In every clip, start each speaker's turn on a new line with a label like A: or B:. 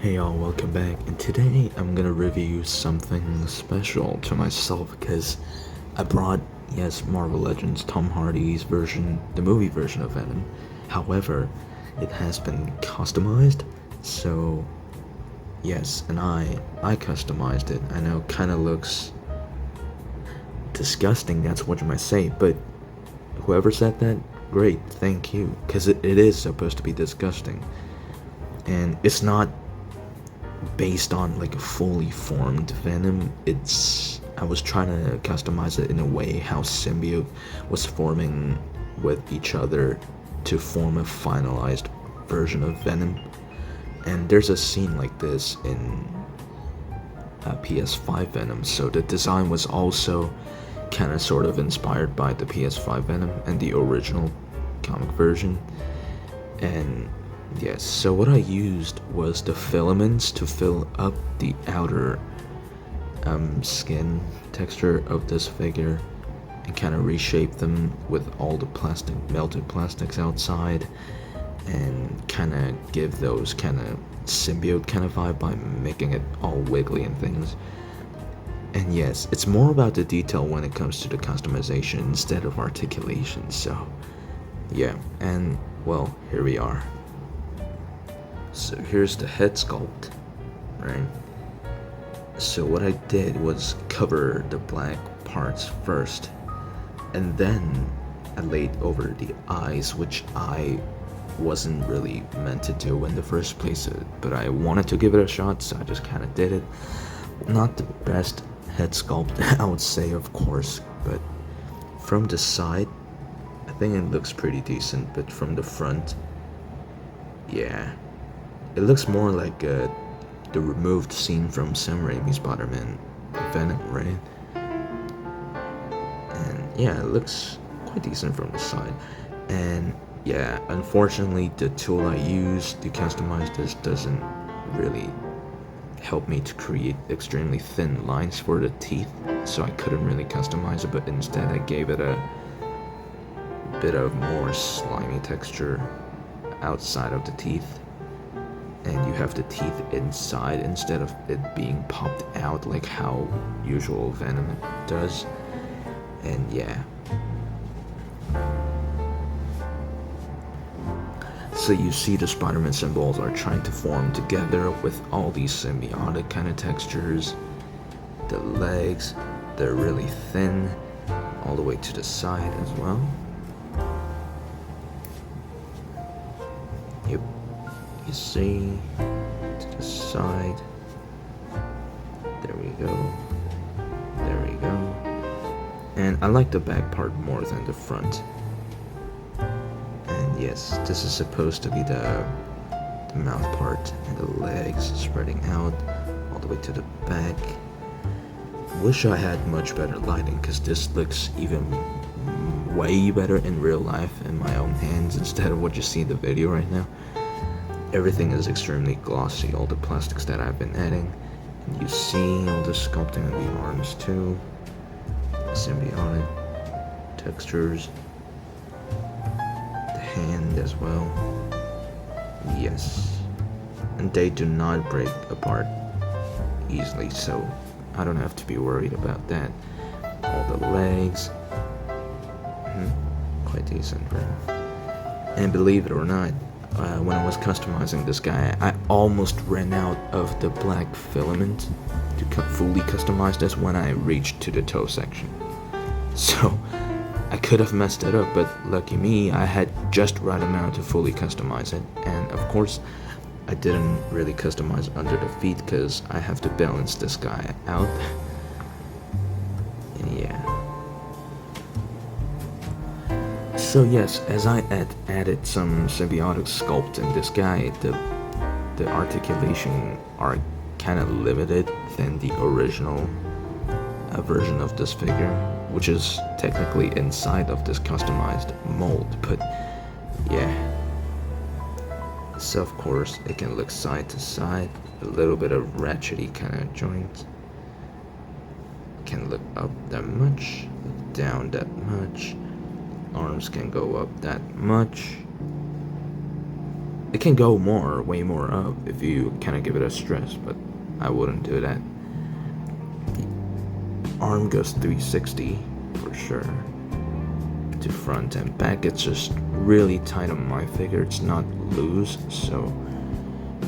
A: Hey y'all, welcome back, and today I'm gonna review something special to myself because I brought, yes, Marvel Legends Tom Hardy's version, the movie version of Venom. However, it has been customized, so yes, and I customized it. I know, kind of looks disgusting, that's what you might say, but whoever said that, great, thank you, because it is supposed to be disgusting. And it's not based on like a fully formed Venom. I was trying to customize it in a way how symbiote was forming with each other to form a finalized version of Venom. And there's a scene like this in PS5 Venom, so the design was also kind of sort of inspired by the PS5 Venom and the original comic version. And yes, so what I used was the filaments to fill up the outer skin texture of this figure and kind of reshape them with all the plastic, melted plastics outside, and kind of give those kind of symbiote kind of vibe by making it all wiggly and things. And yes, it's more about the detail when it comes to the customization instead of articulation, so yeah, and well, here we are. So here's the head sculpt, right? So what I did was cover the black parts first, and then I laid over the eyes, which I wasn't really meant to do in the first place, but I wanted to give it a shot, so I just kind of did it. Not the best head sculpt, I would say, of course, but from the side, I think it looks pretty decent, but from the front, yeah, it looks more like the removed scene from Sam Raimi's Spider-Man Venom, right? And yeah, it looks quite decent from the side. And yeah, unfortunately, the tool I used to customize this doesn't really help me to create extremely thin lines for the teeth, so I couldn't really customize it, but instead I gave it a bit of more slimy texture outside of the teeth, and you have the teeth inside instead of it being popped out like how usual Venom does. And yeah, so you see the Spider-Man symbols are trying to form together with all these symbiotic kind of textures. The legs, they're really thin all the way to the side as well. Yep, you see, to the side. There we go. There we go. And I like the back part more than the front. And yes, this is supposed to be the mouth part and the legs spreading out all the way to the back. Wish I had much better lighting, because this looks even way better in real life in my own hands instead of what you see in the video right now. Everything is extremely glossy, all the plastics that I've been adding. And you see all the sculpting of the arms too. Symbiotic textures. The hand as well. Yes. And they do not break apart easily, so I don't have to be worried about that. All the legs. Quite decent, right? And believe it or not, when I was customizing this guy, I almost ran out of the black filament to fully customize this when I reached to the toe section. So I could have messed it up, but lucky me, I had just right amount to fully customize it. And of course, I didn't really customize under the feet because I have to balance this guy out. And yeah. So yes, as I added some symbiotic sculpt in this guy, the articulation are kind of limited than the original version of this figure, which is technically inside of this customized mold, but yeah. So of course it can look side to side, a little bit of ratchety kind of joints. Can look up that much, look down that much. Arms can go up that much. It can go more, way more up if you kind of give it a stress, but I wouldn't do that. The arm goes 360 for sure. To front and back, it's just really tight on my figure. It's not loose, so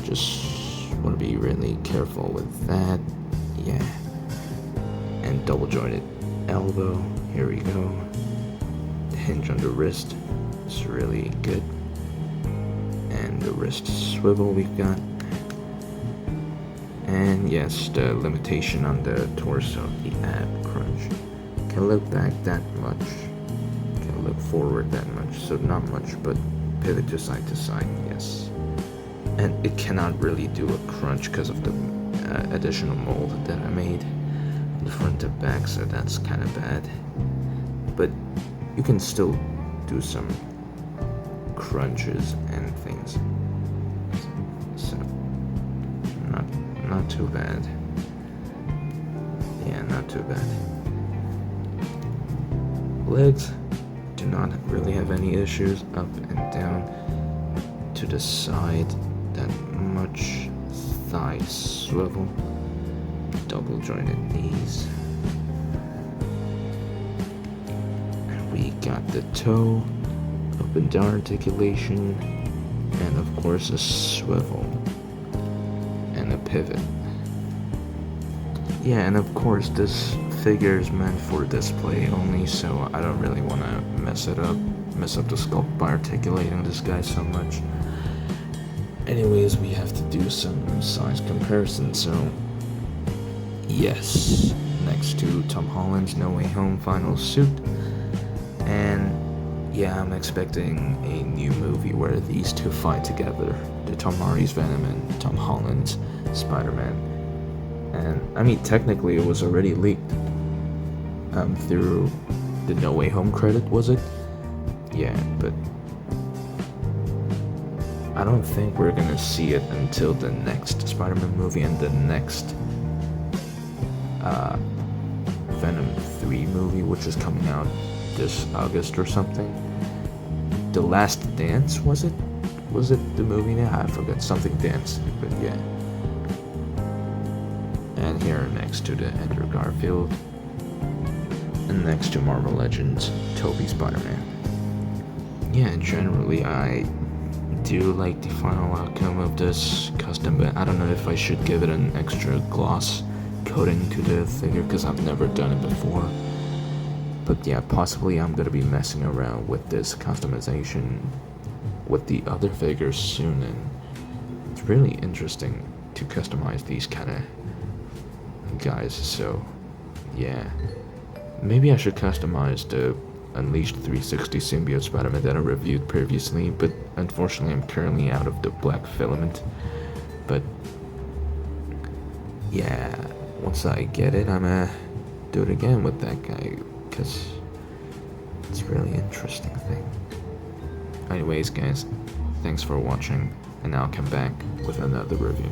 A: just want to be really careful with that. Yeah. And double jointed elbow. Here we go. The hinge on the wrist is really good. And the wrist swivel we've got. And yes, the limitation on the torso, the ab crunch. Can look back that much. Can look forward that much. So not much, but pivot to side, yes. And it cannot really do a crunch because of the additional mold that I made on the front to back, so that's kind of bad. But you can still do some crunches and things, so not too bad. Yeah, not too bad. Legs do not really have any issues. Up and down to the side, that much. Thigh swivel, double jointed knees, and we got the toe, up and down articulation, and of course a swivel and a pivot. Yeah, and of course this figure is meant for display only, so I don't really want to mess up the sculpt by articulating this guy so much. Anyways, we have to do some size comparison, so yes, next to Tom Holland's No Way Home final suit, and yeah, I'm expecting a new movie where these two fight together, the Tom Hardy's Venom and Tom Holland's Spider-Man. And I mean, technically it was already leaked through the No Way Home credit, was it? Yeah, but I don't think we're gonna see it until the next Spider-Man movie and the next Venom 3 movie, which is coming out this August or something. The Last Dance, was it? Was it the movie now? I forgot. Something Dance, but yeah. And here next to the Andrew Garfield, and next to Marvel Legends, Tobey Spider-Man. Yeah, generally I do like the final outcome of this custom, but I don't know if I should give it an extra gloss coating to the figure because I've never done it before. But yeah, possibly I'm gonna be messing around with this customization with the other figures soon, and it's really interesting to customize these kind of guys. So yeah, maybe I should customize the Unleashed 360 symbiote Spider-Man that I reviewed previously, but unfortunately I'm currently out of the black filament. But yeah, once I get it, I'm gonna do it again with that guy, because it's a really interesting thing. Anyways guys, thanks for watching, and I'll come back with another review.